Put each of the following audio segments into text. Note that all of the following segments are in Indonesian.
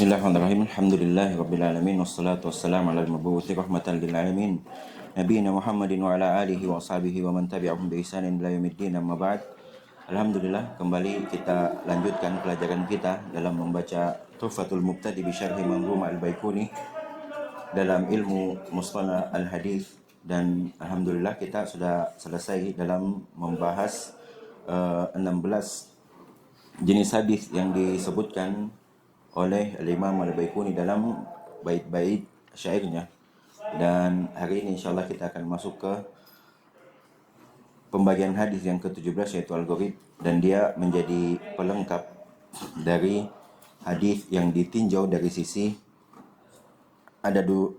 Bismillahirrahmanirrahim. Alhamdulillahirabbil alamin wassalatu wassalamu ala al-mabu'uthi rahmatan lil alamin nabiyina Muhammadin wa ala alihi wa ashabihi wa man tabi'ahum bi ihsanin ila yaumiddin, amma ba'd. Alhamdulillah, kembali kita lanjutkan pelajaran kita dalam membaca Tuhfatul Mubtadi bi Syarhi Manzumah Al-Baikuni dalam ilmu Mustalah Al-Hadis, dan alhamdulillah kita sudah selesai dalam membahas 16 jenis hadis yang disebutkan oleh Imam Al-Baikuni dalam bait-bait syairnya. Dan hari ini insyaallah kita akan masuk ke pembagian hadis yang ke-17, yaitu Al-Gharib, dan dia menjadi pelengkap dari hadis yang ditinjau dari sisi adadu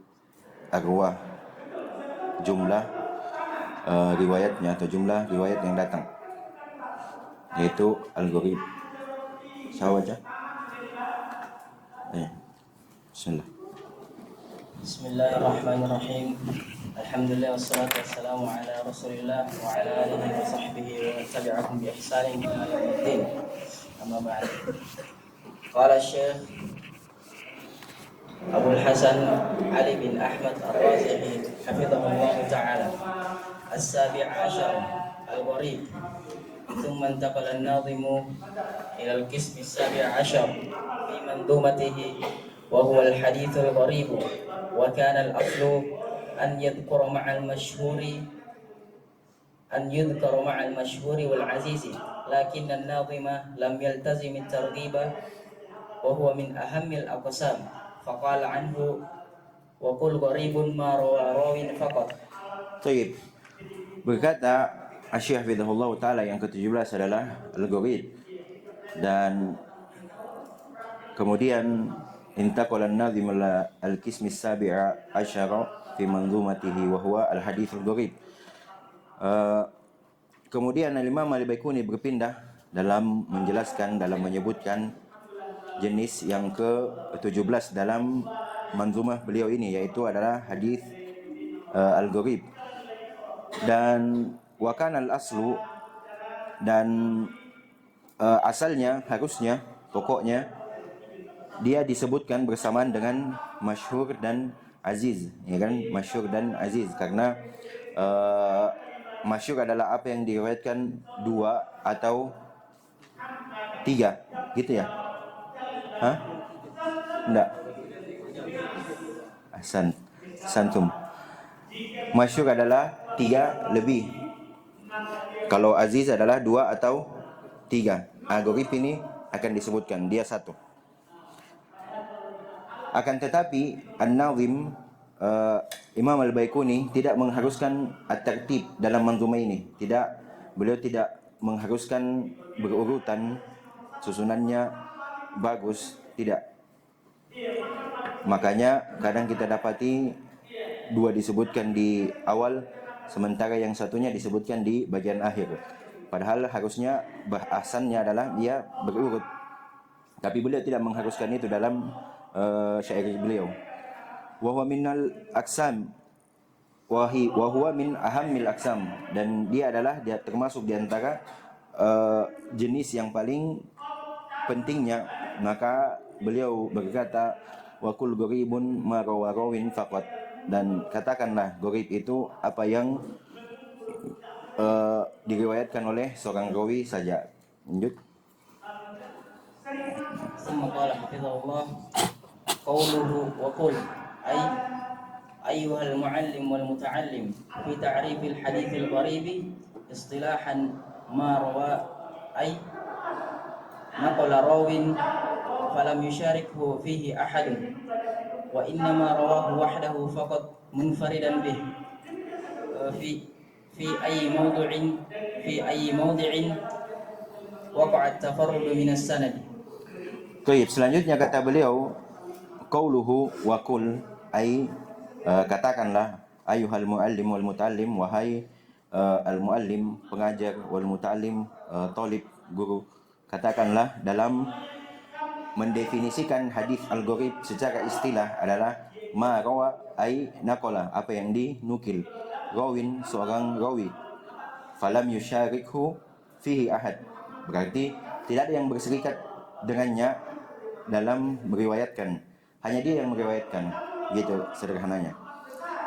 arwah, jumlah riwayatnya atau jumlah riwayat yang datang, yaitu Al-Gharib. Sawaja. Bismillah. Bismillahirrahmanirrahim. Alhamdulillah wassalatu wassalamu ala Rasulillah wa ala alihi wa sahbihi wa man tabi'ahum bi ihsanin ila yaumiddin. Amma ba'd. Qala Syekh Abu Hasan Ali bin Ahmad Ar-Razihi hafizahullah ta'ala, as-sabi' ashar al-gharib. ثم انتقل الناظم إلى القسم السابع عشر في منظومته وهو الحديث الغريب، وكان الأصل أن يذكر مع المشهور والعزيز، لكن الناظم لم يلتزم الترغيب وهو من أهم الأقسام، فقال عنه وقل غريب ما روى راو فقط. طيب. Berkata Asy-Syaikh Hafizahullah Ta'ala yang ke-17 adalah Al-Gharib, dan kemudian intaqala an-nazim al-qism as-sabi'a asyara fi manzumatihi wa huwa al-hadits al-gharib. Kemudian Imam Al-Baikuni berpindah dalam menjelaskan, dalam menyebutkan jenis yang ke-17 dalam manzumah beliau ini, yaitu adalah hadis al-gharib. Dan wakana al-aslu, dan asalnya, harusnya, pokoknya dia disebutkan bersamaan dengan masyhur dan aziz, ya kan? Masyhur dan aziz, karena masyhur adalah apa yang diriwayatkan 2 atau 3, gitu ya? Hah? Enggak. Santum. Masyhur adalah 3 lebih. Kalau aziz adalah 2 atau 3. Gharib ini akan disebutkan dia 1. Akan tetapi An-Nazim, Imam Al-Baikuni tidak mengharuskan at-tartib dalam manzumah ini. Beliau tidak mengharuskan berurutan, susunannya bagus, tidak. Makanya kadang kita dapati 2 disebutkan di awal, sementara yang satunya disebutkan di bagian akhir. Padahal harusnya bahasannya adalah dia berurut. Tapi beliau tidak mengharuskan itu dalam syair beliau. Wa huwa minal aqsam wa huwa min ahammil aqsam, dan dia termasuk di antara jenis yang paling pentingnya. Maka beliau berkata wa kul gharibun ma rawin faqat, dan katakanlah gharib itu apa yang diriwayatkan oleh seorang rawi saja. Lanjut. ثم قال حفظه الله قوله وقل أي أيها المعلم والمتعلم في تعريف الحديث الغريب اصطلاحا ما روى أي نقل راو فلم يشاركه فيه أحد وإنما رواه وحده فقط منفردا به في أي موضع وقع التفرد من السند. Baik, selanjutnya kata beliau qauluhu wa qul, ai katakanlah, ayuhal muallim wal muta'allim, wahai al-muallim pengajar, wal muta'allim talib guru, katakanlah dalam mendefinisikan hadis al-gharib secara istilah adalah ma rawa ai naqala, apa yang dinukil, rawin, seorang rawi, falam yusyarikhu fihi ahad, berarti tidak ada yang berserikat dengannya dalam meriwayatkan. Hanya dia yang meriwayatkan, gitu sederhananya.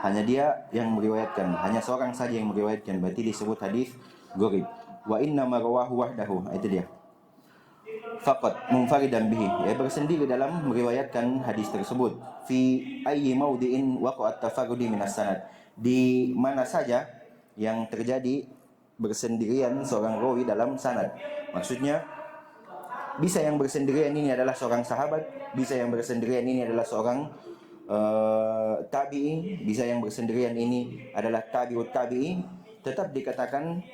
Hanya dia yang meriwayatkan, hanya seorang saja yang meriwayatkan, berarti disebut hadis gharib. Wa inna ma rawahu wahdahu, itu dia. Faqat munfaridan bihi, ia bersendiri dalam meriwayatkan hadis tersebut. Fi ayyi mawdi'in waqa'at tafarrudi minas sanad, di mana saja yang terjadi bersendirian seorang rawi dalam sanad. Maksudnya bisa yang bersendirian ini adalah seorang sahabat, bisa yang bersendirian ini adalah seorang tabi'i, bisa yang bersendirian ini adalah tabi'ut tabi'i, tetap dikatakan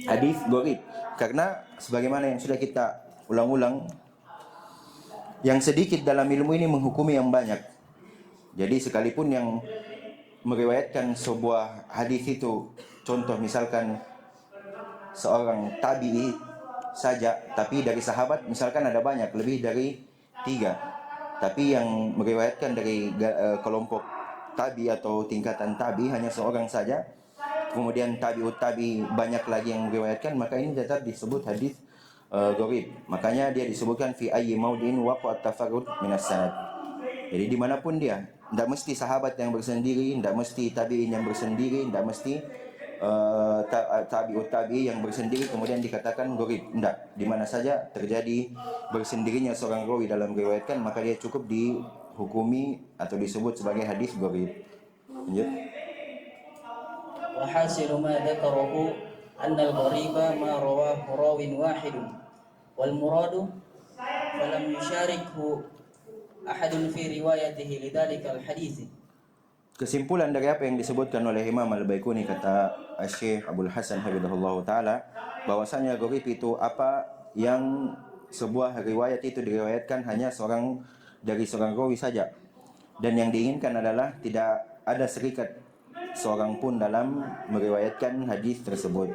hadis gharib. Karena sebagaimana yang sudah kita ulang-ulang, yang sedikit dalam ilmu ini menghukumi yang banyak. Jadi sekalipun yang meriwayatkan sebuah hadis itu, contoh misalkan seorang tabi'i saja, tapi dari sahabat misalkan ada banyak, lebih dari 3. Tapi yang meriwayatkan dari kelompok tabi atau tingkatan tabi hanya seorang saja, kemudian tabi'ut tabi banyak lagi yang meriwayatkan, maka ini tetap disebut hadis gharib. Makanya dia disebutkan fi ayyi maudin waqa'at tafarrud minas sanad. Jadi dimanapun dia, tidak mesti sahabat yang bersendiri, tidak mesti tabi'in yang bersendiri, tidak mesti tabi'ut tabi yang bersendiri kemudian dikatakan gharib. Tidak, di mana saja terjadi bersendirinya seorang rawi dalam meriwayatkan, maka dia cukup dihukumi atau disebut sebagai hadis gharib. Lanjut. Wa hasilu ma dzakarahu anna al-ghariba ma rawahu rawin wahidun wal muradu falam yusharikhu ahadun fi riwayatihi lidzalika al-hadits. Kesimpulan dari apa yang disebutkan oleh Imam Al-Baiquni, kata Syekh Abdul Hasan hafizahullah taala, bahwasanya gharib itu apa yang sebuah riwayat itu diriwayatkan hanya dari seorang rawi saja, dan yang diinginkan adalah tidak ada serikat seorang pun dalam meriwayatkan hadis tersebut.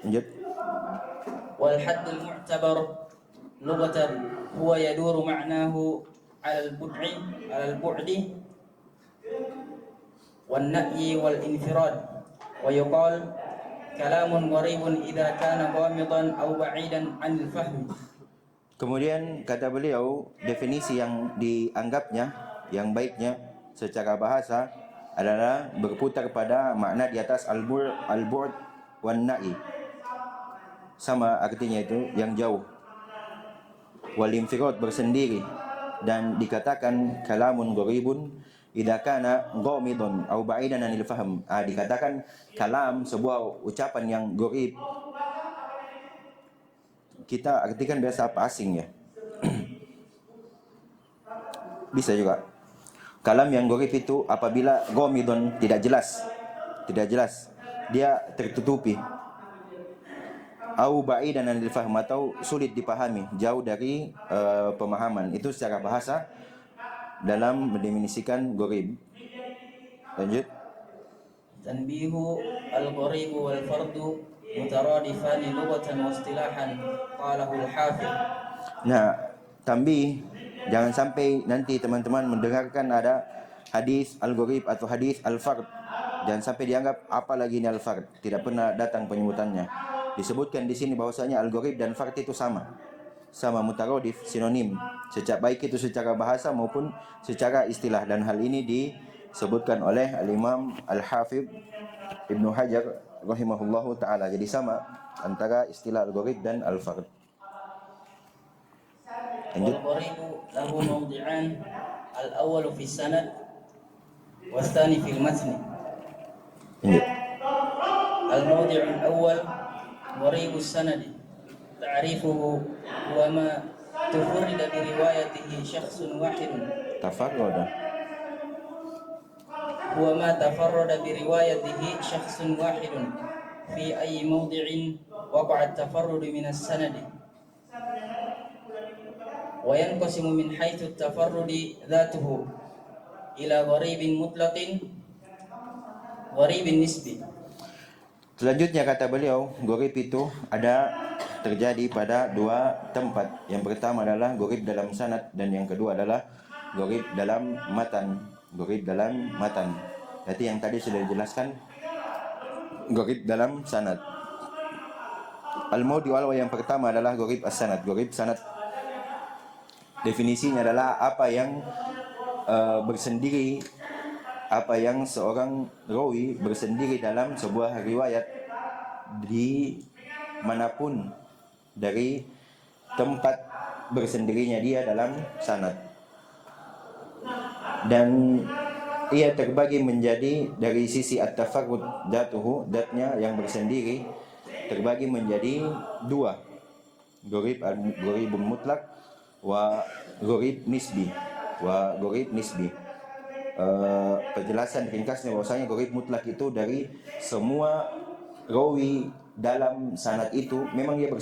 Lanjut. Wal haddul mu'tabar lughatan huwa yaduru ma'nahu 'ala al-bu'di wan na'yi wal infirad, wa yuqal kalamun gharibun idza kana ghamidan aw ba'idan 'anil fahmi. Kemudian kata beliau, definisi yang dianggapnya, yang baiknya secara bahasa adalah berputar pada makna di atas al-bu'd wan na'i. Sama artinya itu, yang jauh. Wal infirad, bersendiri, dan dikatakan kalamun gharibun idza kana ghamidun aw ba'idan anil fahm. Dikatakan kalam, sebuah ucapan yang gharib, kita artikan biasa apa, asing ya. Bisa juga. Kalam yang gharib itu apabila ghamidun, tidak jelas, dia tertutupi. Au ba'idan anil fahm, atau sulit dipahami, jauh dari pemahaman. Itu secara bahasa dalam mendefinisikan gharib. Lanjut. Tanbihu al-gharib wal fardu mutaradifan lughatan wa istilahan, qalahu al-hafidh. Nah, tambih, jangan sampai nanti teman-teman mendengarkan ada hadis al-gharib atau hadis al-fard, jangan sampai dianggap apa lagi ini al-fard, tidak pernah datang penyebutannya. Disebutkan di sini bahwasanya al-gharib dan fard itu sama mutaradif, sinonim, baik itu secara bahasa maupun secara istilah, dan hal ini disebutkan oleh al-Imam Al-Hafidh Ibnu Hajar rahimahullahu taala. Jadi sama antara istilah al-gharib dan al-fard. Lanjut. Al-gharibu lahu mawdi'an, al-awwalu fi sanad wa tsani fil matn. Lanjut. Al-mawdi'ul awwal gharibus sanad, ta'rifuhu wa ma tufarrida bi riwayatihi syakhsun wahidun. Tafarrada. Wa ma tafarrada bi riwayatihi syakhsun wahidun fi ayyi mawdi'in waqa'a at-tafarrud min as-sanad. Wa yanqasimu min haitsu at-tafarrud dhatuhu ila gharibin mutlaqin, gharibin nisbi. Selanjutnya kata beliau, gharib itu ada terjadi pada 2 tempat. Yang pertama adalah gharib dalam sanad, dan yang kedua adalah gharib dalam matan. Gharib dalam matan. Berarti yang tadi sudah dijelaskan gharib dalam sanad. Al-mawdi' yang pertama adalah gharib as-sanad, gharib sanad. Definisinya adalah apa yang bersendiri, apa yang seorang rawi bersendiri dalam sebuah riwayat di manapun dari tempat bersendirinya dia dalam sanad, dan ia terbagi menjadi dari sisi at-tafarrud datuhu, datnya yang bersendiri terbagi menjadi dua, gharibun mutlak wa gharib nisbi. Penjelasan ringkasnya bahwasanya gharib mutlak itu dari semua rawi dalam sanad itu memang ia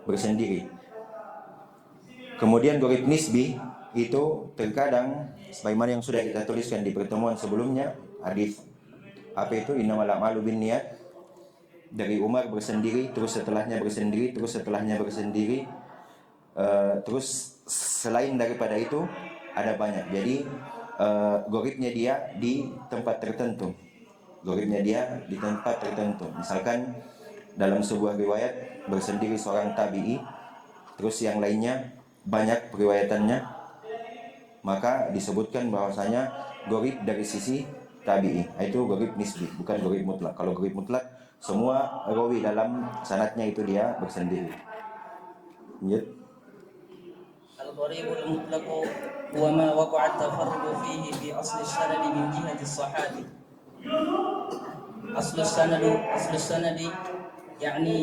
bersendiri. Kemudian gharib nisbi itu terkadang sebagaimana yang sudah kita tuliskan di pertemuan sebelumnya, hadis apa itu, innamal a'malu binniyat, dari Umar bersendiri, terus setelahnya bersendiri, terus selain daripada itu ada banyak. Jadi gharibnya dia di tempat tertentu. Misalkan dalam sebuah riwayat bersendiri seorang tabi'i, terus yang lainnya banyak periwayatannya, maka disebutkan bahwasanya gharib dari sisi tabi'i. Itu gharib nisbi, bukan gharib mutlak. Kalau gharib mutlak, semua rawi dalam sanadnya itu dia bersendiri. الغريب المطلق هو ما وقع التفرد فيه في أصل السند من جهة الصحابي. أصل السند يعني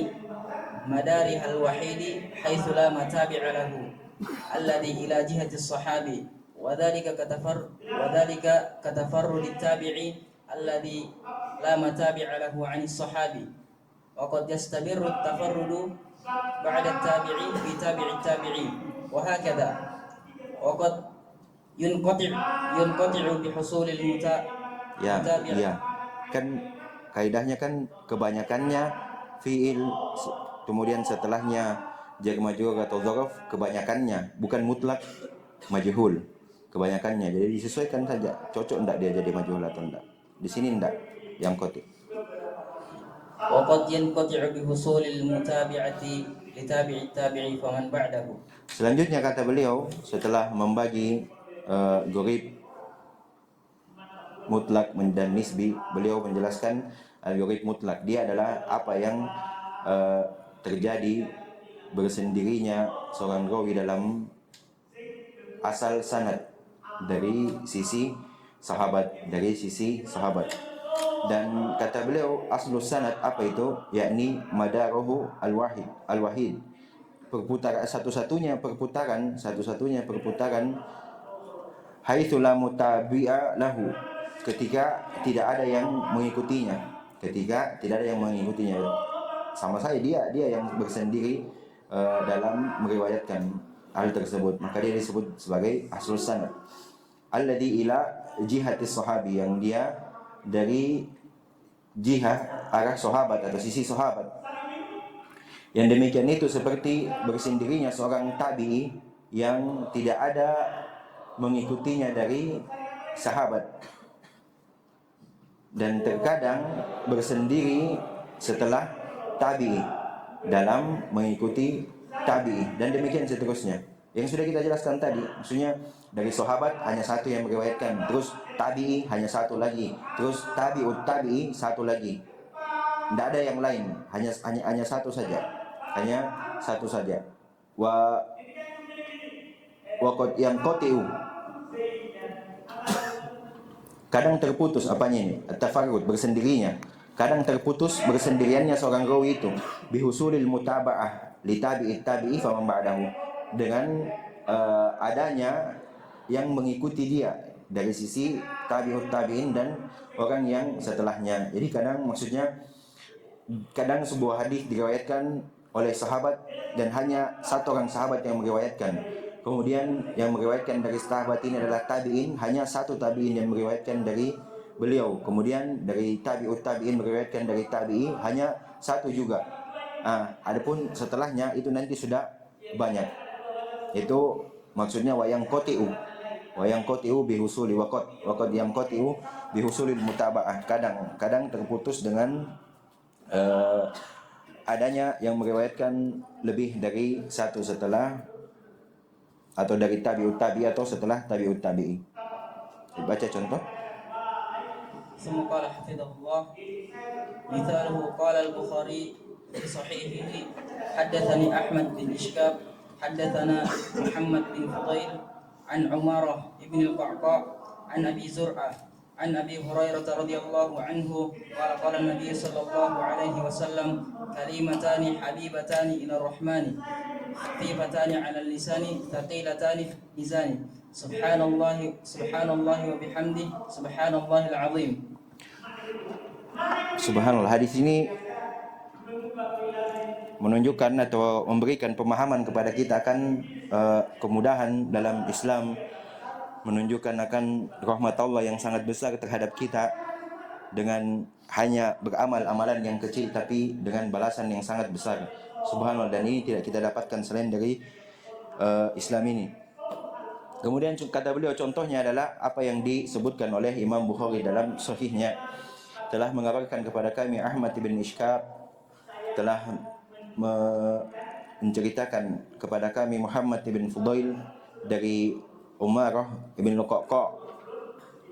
مدارها الوحيد حيث لا متابع له الذي إلى جهة الصحابي، وذلك كتفرد التابعي الذي لا متابع له عن الصحابي. وقد يستمر التفرد بعد التابعي في تابع التابعين، وهكذا. وقد ينقطع بحصول المتابع. Kan kaidahnya kan kebanyakannya fiil, kemudian setelahnya jar majrur atau dzaraf, kebanyakannya, bukan mutlak majhul, kebanyakannya. Jadi disesuaikan saja, cocok enggak dia jadi majhul atau enggak. Di sini enggak yang qati. وقد ينقطع بحصول المتابعة لتابع التابعي فمن بعده. Selanjutnya kata beliau, setelah membagi gharib mutlak dan nisbi, beliau menjelaskan al-gharib mutlak. Dia adalah apa yang terjadi bersendirinya seorang rawi dalam asal sanad dari sisi sahabat. Dan kata beliau, aslus sanad apa itu? Yakni madaruhu al-wahid. Perputaran satu-satunya perputaran haitsu la mutabi'a lahu, ketika tidak ada yang mengikutinya. Sama saya dia yang bersendiri dalam meriwayatkan hal tersebut, maka dia disebut sebagai aslus sanad. Alladzi ila jihati sahabi, yang dia dari jihah arah sahabat atau sisi sahabat. Yang demikian itu seperti bersendirinya seorang tabi'i yang tidak ada mengikutinya dari sahabat, dan terkadang bersendiri setelah tabi'i dalam mengikuti tabi'i, dan demikian seterusnya. Yang sudah kita jelaskan tadi, maksudnya dari sahabat hanya satu yang meriwayatkan, terus tabi'i hanya satu lagi, terus tabi'ut tabi'i satu lagi. Tidak ada yang lain, hanya satu saja. Qad yang qati'u, kadang terputus apanya ini? At-tafarrud, bersendirinya. Kadang terputus bersendiriannya seorang rawi itu bihusulil mutaba'ah li tabi'it tabi'i faman ba'dahu, dengan adanya yang mengikuti dia dari sisi tabi'ut tabi'in dan orang yang setelahnya. Jadi kadang sebuah hadis diriwayatkan oleh sahabat dan hanya satu orang sahabat yang meriwayatkan. Kemudian yang meriwayatkan dari sahabat ini adalah tabi'in, hanya satu tabi'in yang meriwayatkan dari beliau. Kemudian dari tabi'ut tabi'in meriwayatkan dari tabi'i, hanya satu juga. Adapun setelahnya itu nanti sudah banyak. Itu maksudnya wayang kotiu bihusuli waqad yang kotiu bihusulil mutaba'ah. Kadang terputus dengan adanya yang meriwayatkan lebih dari satu setelah atau dari tabi'ut tabi'i atau setelah tabi'ut tabi'i. Baca contoh. ثم قال حفظه الله مثاله قال البخاري في صحيحه حدثني أحمد بن إشكاب حدثنا محمد بن فضيل عن عمارة بن القعقاع عن أبي زرعة عن أبي هريرة رضي الله عنه قال قال النبي صلى الله عليه وسلم كلمتان حبيبتان إلى الرحمن خفيفتان على اللسان ثقيلتان في الميزان سبحان الله وبحمده سبحان الله العظيم. Subhanallah, hadis ini menunjukkan atau memberikan pemahaman kepada kita akan kemudahan dalam Islam, menunjukkan akan rahmat Allah yang sangat besar terhadap kita dengan hanya beramal amalan yang kecil tapi dengan balasan yang sangat besar. Subhanallah, dan ini tidak kita dapatkan selain dari Islam ini. Kemudian kata beliau, contohnya adalah apa yang disebutkan oleh Imam Bukhari dalam sahihnya, telah mengabarkan kepada kami Ahmad bin Ishkab telah menceritakan kepada kami Muhammad bin Fudail dari Umarah bin Al-Qa'qa',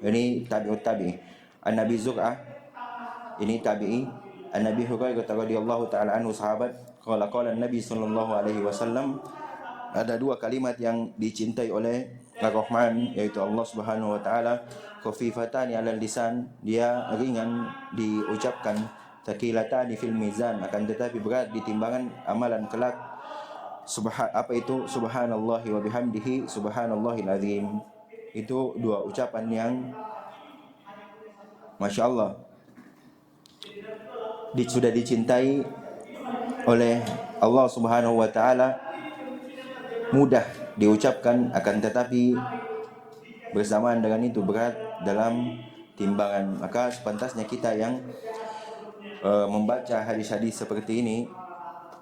ini tabi'ut tabi'i, an Nabi Zur'ah, ini tabi'i, an Nabi Hurairah radhiyallahu taala anhu sahabat, qala Nabi sallallahu alaihi wasallam, ada dua kalimat yang dicintai oleh Ar-Rahman, yaitu Allah Subhanahu wa taala, khafifatani 'alal lisan, dia ringan diucapkan, thaqilatani fil mizan, akan tetapi berat di timbangan amalan kelak. Apa itu? Subhanallahi wa bihamdihi subhanallahil azim. Itu dua ucapan yang Masya Allah sudah dicintai oleh Allah Subhanahu wa taala, mudah diucapkan, akan tetapi bersamaan dengan itu berat dalam timbangan. Maka sepantasnya kita yang membaca hadis-hadis seperti ini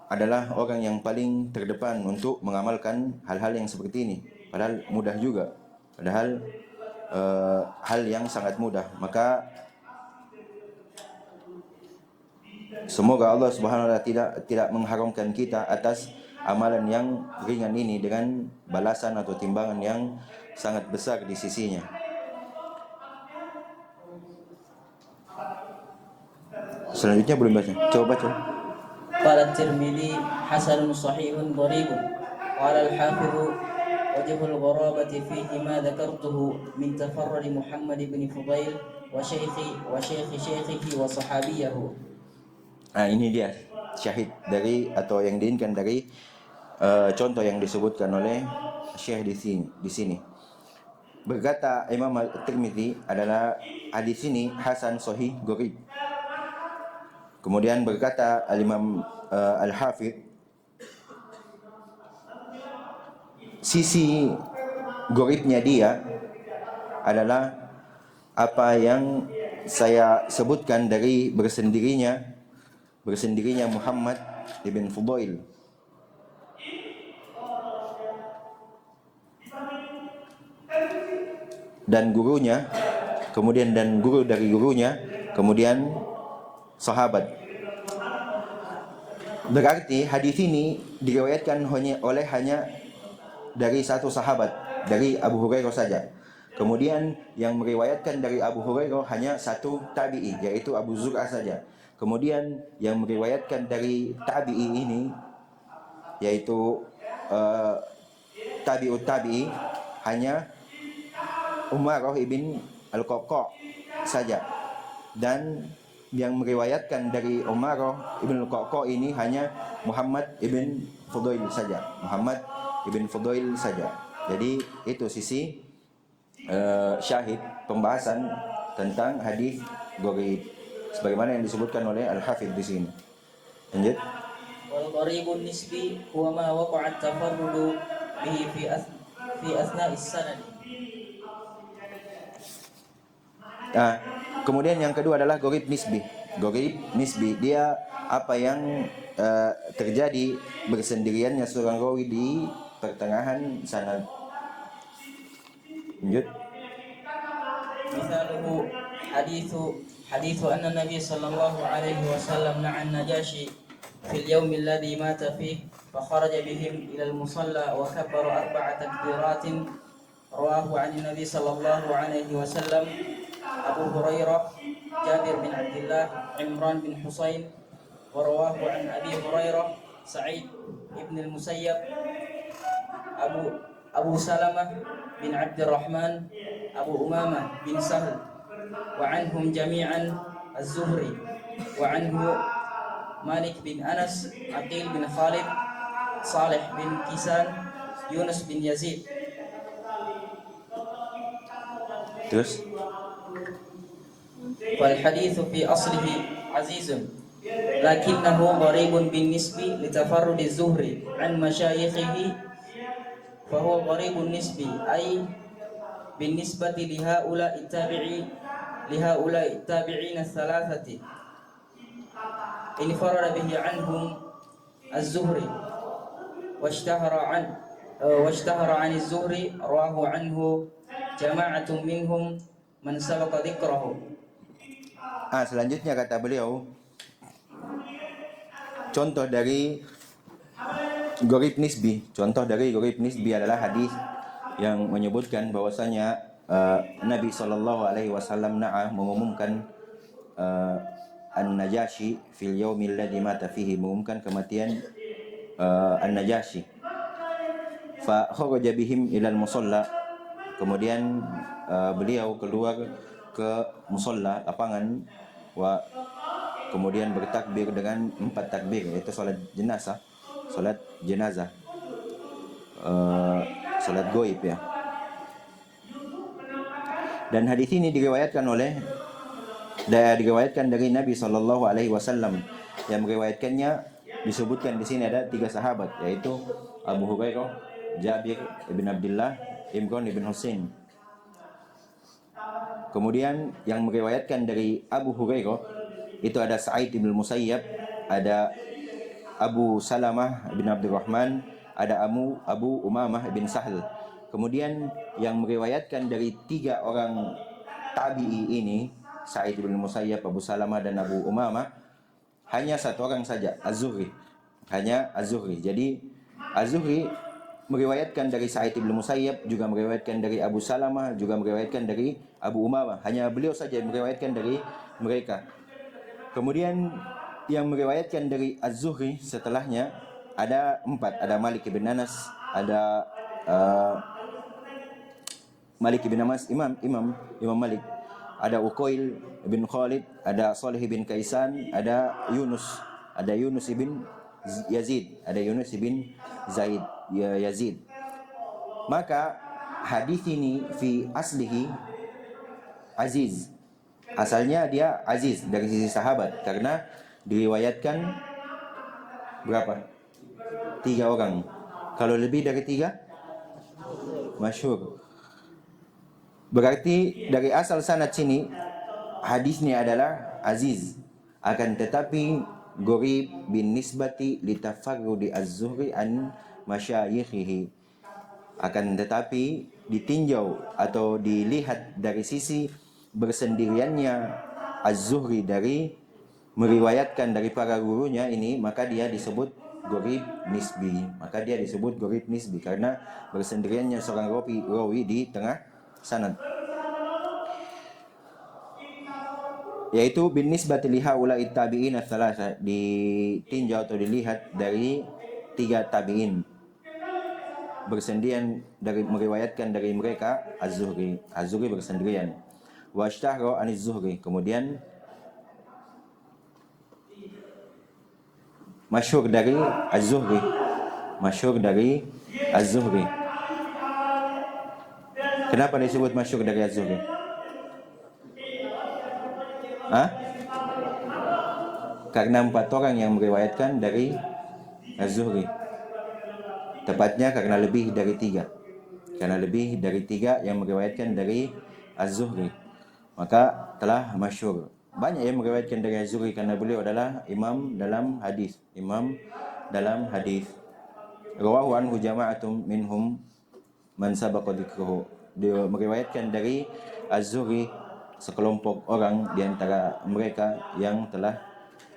adalah orang yang paling terdepan untuk mengamalkan hal-hal yang seperti ini. Padahal mudah juga, padahal hal yang sangat mudah. Maka semoga Allah Subhanahu wa taala tidak mengharamkan kita atas amalan yang ringan ini dengan balasan atau timbangan yang sangat besar di sisinya. Selanjutnya belum baca. Coba baca. Qala Tirmidzi hasanun sahihun gharibun. Qala al-Hafiz wajhul gharabati fihi ma dzakartuhu min tafarrud Muhammad bin Fudail wa shaykhihi wa sahabiyahu. Ini dia syahid dari atau yang diinginkan dari contoh yang disebutkan oleh Syekh di sini. Berkata Imam At-Tirmidzi adalah hadis ini hasan sahih gharib. Kemudian berkata Al-Imam Al-Hafidh, sisi gharibnya dia adalah apa yang saya sebutkan dari bersendirinya Muhammad ibn Fudail dan gurunya, kemudian dan guru dari gurunya, kemudian sahabat. Berarti hadis ini diriwayatkan hanya dari satu sahabat, dari Abu Hurairah saja. Kemudian yang meriwayatkan dari Abu Hurairah hanya satu tabi'i, yaitu Abu Zur'ah saja. Kemudian yang meriwayatkan dari tabi'i ini, yaitu tabi'ut tabi'i, hanya Umarah ibn Al-Qa'qa' saja. Dan yang meriwayatkan dari Umarah ibn Al-Qa'qa' ini hanya Muhammad ibn Fudail saja. Jadi itu sisi syahid pembahasan tentang hadis gharib, sebagaimana yang disebutkan oleh Al-Hafidh di sini. Lanjut. Wal gharibun nisbi huwa ma waqa'a at-tafarrudu bihi fi asna'is sanad. Kemudian yang kedua adalah gharib nisbi. Gharib nisbi, dia apa yang terjadi bersendiriannya seorang rawi di pertengahan sanad. Lanjut. Misaluhu hadithu anna Nabi sallallahu alaihi wasallam na'a an-Najashi في اليوم الذي مات فيه فخرج بهم إلى المصلى وكبر 4 تكبيرات. رواه عن النبي صلى الله عليه وسلم أبو هريرة، جابر بن عبد الله، عمران بن حسين. ورواه عن أبي هريرة سعيد بن المسيب، أبو سلمة بن عبد الرحمن، أبو أمامة بن سهل، وعنهم جميعا الزهري، وعنه مالك بن أنس، عقيل بن خالد، صالح بن كيسان، يونس بن يزيد. Terus والحديث في أصله عزيز لكنه غريب بالنسبة لتفرد الزهري عن مشايخه، فهو غريب النسبي أي بالنسبة لهؤلاء التابعين الثلاثة انفرد به عنهم الزهري واشتهر عن الزهري، رواه عنه جماعة منهم من سبق ذكره. selanjutnya kata beliau, contoh dari Gharib Nisbi. Contoh dari Gharib Nisbi adalah hadis yang menyebutkan bahwasanya Nabi SAW mengumumkan An-Najashi fil yaumil ladzi mata fihi, mengumumkan kematian An-Najashi. Fa kharaja bihim ilal musalla, kemudian beliau keluar ke musalla, lapangan, wa kemudian bertakbir dengan 4 takbir, yaitu salat jenazah, salat goib ya. Dan hadis ini diriwayatkan dari Nabi SAW. Yang meriwayatkannya disebutkan di sini ada 3 sahabat, yaitu Abu Hurairah, Jabir ibn Abdullah, Imran ibn Husain. Kemudian yang meriwayatkan dari Abu Hurairah itu ada Sa'id ibn Musayyab, ada Abu Salamah bin Abdurrahman, ada Abu Umamah bin Sahal. Kemudian yang meriwayatkan dari 3 orang tabi'i ini, Sa'id bin Musayyab, Abu Salamah dan Abu Umamah, hanya 1 orang saja, Az-Zuhri. Hanya Az-Zuhri. Jadi Az-Zuhri meriwayatkan dari Sa'id bin Musayyab, juga meriwayatkan dari Abu Salamah, juga meriwayatkan dari Abu Umamah. Hanya beliau saja yang meriwayatkan dari mereka. Kemudian yang meriwayatkan dari Az-Zuhri setelahnya ada 4, ada Malik bin Anas, ada Malik bin Anas, Imam Malik, ada Uqail bin Khalid, ada Salih bin Kaisan, ada Yunus bin Yazid, Yazid. Maka hadis ini fi aslihi aziz. Asalnya dia aziz dari sisi sahabat karena diriwayatkan berapa? 3 orang. Kalau lebih dari 3 masyhur. Berarti dari asal sanad sini hadisnya adalah aziz. Akan tetapi gharib bin nisbati litafarrudi az-Zuhri an masyayikhihi. Akan tetapi ditinjau atau dilihat dari sisi bersendiriannya Az-Zuhri dari meriwayatkan dari para gurunya ini, maka dia disebut gharib nisbi. Karena bersendiriannya seorang rawi di tengah sanad, yaitu bin nisbati li haula'i tabi'in ats-tsalasa, ditinjau atau dilihat dari 3 tabi'in bersendirian dari meriwayatkan dari mereka Az-Zuhri bersendirian. Wa ashtahra aniz-Zuhri, kemudian masyhur dari Az-Zuhri. Kenapa disebut masyhur dari Az-Zuhri? Karena 4 orang yang meriwayatkan dari Az-Zuhri. Tepatnya karena lebih dari 3 yang meriwayatkan dari Az-Zuhri, maka telah masyhur. Banyak yang meriwayatkan dari Az-Zuhri karena beliau adalah imam dalam hadis. Rawahu anhu jama'atum minhum man sabaqa dzikruhu. Dia meriwayatkan dari Az-Zuhri sekelompok orang di antara mereka yang telah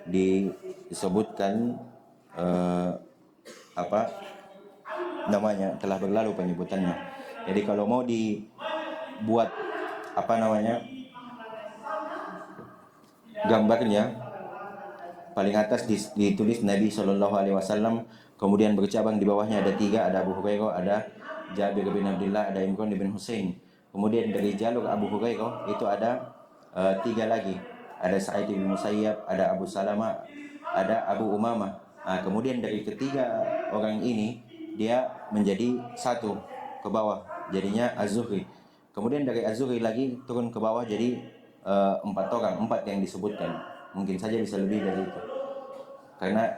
disebutkan apa namanya, telah berlalu penyebutannya. Jadi kalau mau dibuat apa namanya, gambarnya, paling atas ditulis Nabi Shallallahu Alaihi Wasallam, kemudian bercabang di bawahnya ada 3, ada Abu Hurairah, ada Jabir bin Abdullah, ada Imran bin Husain. Kemudian dari jalur Abu Hurairah itu ada 3 lagi, ada Sa'id bin Musayyab, ada Abu Salama, ada Abu Umamah. Kemudian dari ketiga orang ini dia menjadi satu ke bawah, jadinya Az-Zuhri. Kemudian dari Az-Zuhri lagi turun ke bawah jadi 4 orang, 4 yang disebutkan. Mungkin saja bisa lebih dari itu. Karena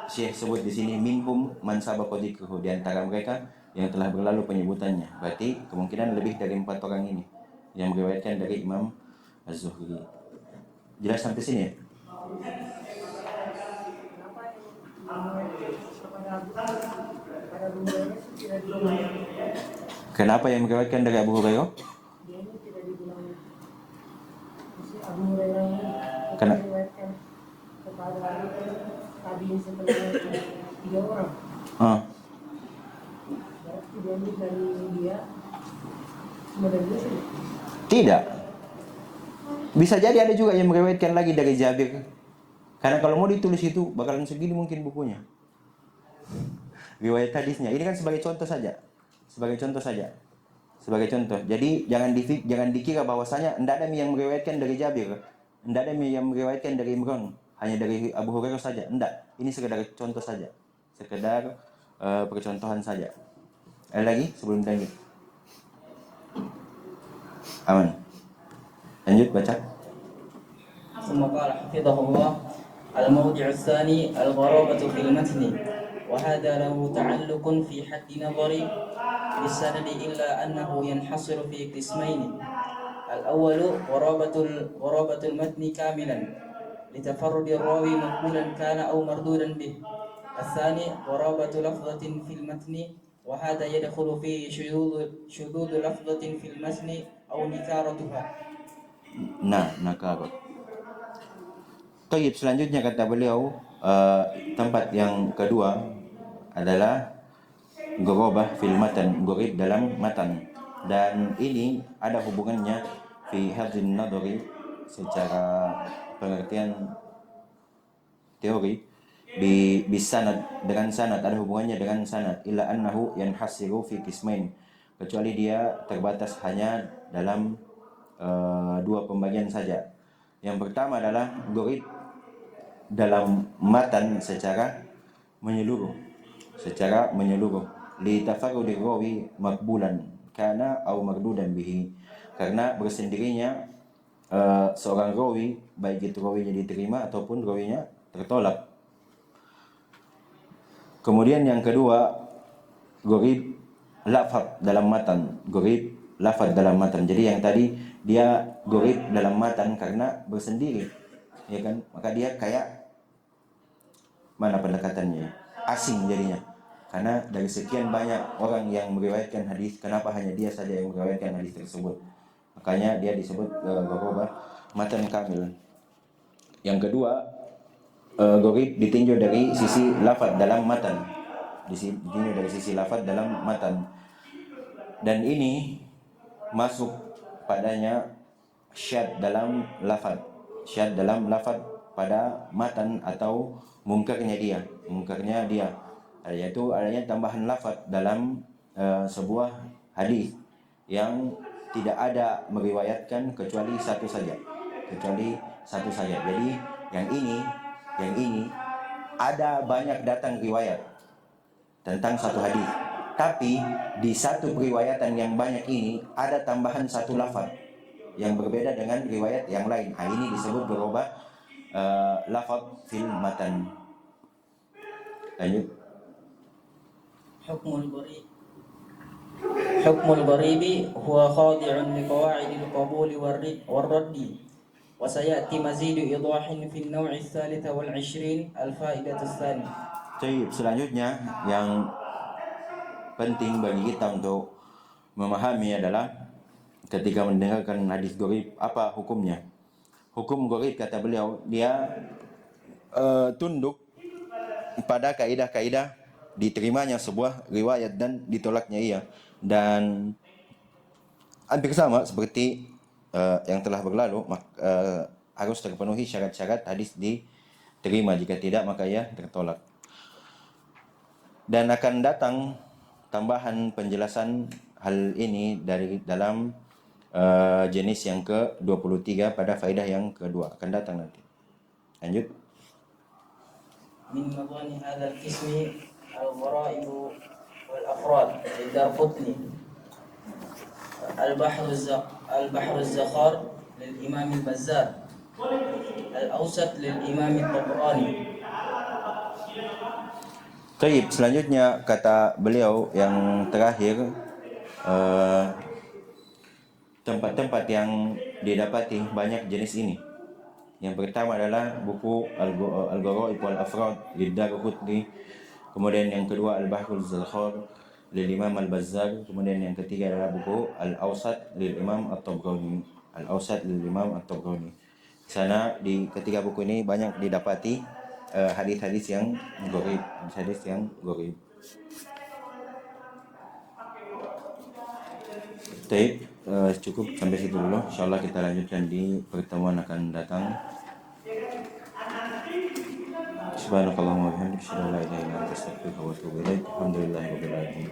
Syekh sebut di sini minhum man sabaqa dzikruhu, di antara mereka yang telah berlalu penyebutannya. Berarti kemungkinan lebih dari 4 orang ini yang meriwayatkan dari Imam Az-Zuhri. Jelas sampai sini ya? Kenapa yang meriwayatkan dari Abu Hurairah? Abu Hurairah ini Kenapa? meriwayatkan kepada tabiin sebenarnya 3 orang. Berarti diambil dari dia cuma dari dia saja? Tidak. Bisa jadi ada juga yang meriwayatkan lagi dari Jabir. Karena kalau mau ditulis itu bakalan segini mungkin bukunya. Riwayat hadisnya. Ini kan sebagai contoh saja. Sebagai contoh. Jadi jangan dikira bahwasanya tidak ada yang meriwayatkan dari Jabir, tidak ada yang meriwayatkan dari Imran, hanya dari Abu Hurairah saja. Tidak. Ini sekedar contoh saja. Sekedar percontohan saja. Ada lagi sebelum lanjut? Aman. Lanjut baca. ثم قال حفظه الله: الموضع الثاني الغرابة في المتن، وهذا له تعلق في حد نظري بالسند إلا أنه ينحصر في قسمين. الأول غرابة المتن كاملا لتفرد الراوي مقبولا كان أو مردودا به. الثاني غرابة لفظة في المتن، وهذا يدخل فيه شذوذ لفظة في المتن أو نكارتها. Nakarat. Tayyib, selanjutnya kata beliau, tempat yang kedua adalah gharabah fil matan, gharib dalam matan. Dan ini ada hubungannya fi hadzin nadari, secara pengertian teori, bisanad, dengan sanad, ada hubungannya dengan sanad, illa annahu yanhasiru fi qismain, kecuali dia terbatas hanya dalam 2 pembagian saja. Yang pertama adalah gharib dalam matan secara menyeluruh, li tafarrudi rawi makbulan kana au mardudan bihi, karena bersendirinya seorang rawi, baik itu rawinya diterima ataupun rawinya tertolak. Kemudian yang kedua, gharib lafaz dalam matan, jadi yang tadi dia gharib dalam matan karena bersendiri, ya kan? Maka dia kayak mana pendekatannya? Asing jadinya. Karena dari sekian banyak orang yang meriwayatkan hadis, kenapa hanya dia saja yang meriwayatkan hadis tersebut? Makanya dia disebut gharabah matan kamil. Yang kedua, gharib ditinjau dari sisi lafaz dalam matan. Ditinjau dari sisi lafaz dalam matan. Dan ini masuk padanya syad dalam lafaz. Syad dalam lafaz pada matan atau mungkarnya dia, yaitu adanya tambahan lafaz dalam sebuah hadis yang tidak ada meriwayatkan kecuali satu saja. Jadi yang ini ada banyak datang riwayat tentang satu hadis, tapi di satu periwayatan yang banyak ini ada tambahan satu lafaz yang berbeda dengan riwayat yang lain. Ini disebut gharabah lafaz fil matan. Lanjut. حكم الغريب هو خاضع لقواعد القبول والرد، وسيأتي مزيد إيضاح في النوع الثالث والعشرين الفائدة الثانية. Baik, selanjutnya yang penting bagi kita untuk memahami adalah ketika mendengarkan hadis gharib, apa hukumnya? Hukum gharib kata beliau, dia tunduk pada kaidah-kaidah diterimanya sebuah riwayat dan ditolaknya ia. Dan hampir sama seperti yang telah berlalu, harus terpenuhi syarat-syarat hadis diterima. Jika tidak, maka ia tertolak. Dan akan datang tambahan penjelasan hal ini dari dalam jenis yang ke-23 pada faedah yang kedua. Akan datang nanti. Lanjut. من مظان هذا القسم الغرائب والأفراد للدارقطني البحر الزخار للإمام البزار الأوسط للإمام الطبراني. Baik, selanjutnya kata beliau yang terakhir, tempat-tempat yang didapati banyak jenis ini. Yang pertama adalah buku Al-Gharaib wal Afrad Liddarqutni, kemudian yang kedua Al-Bahrul Zakhar lil Imam Al-Bazzar, kemudian yang ketiga adalah buku Al-Awsat lil Imam At-Tabrani. Al-Awsat lil Imam At-Tabrani. Di sana di ketiga buku ini banyak didapati hadis-hadis yang gharib, hadis yang gharib. Baik, cukup sampai situ dulu. Insyaallah kita lanjutkan di pertemuan akan datang. Subhanakallahumma wa bihamdika asyhadu an la ilaha illa anta astaghfiruka wa atubu ilaik. Alhamdulillahirabbil alamin.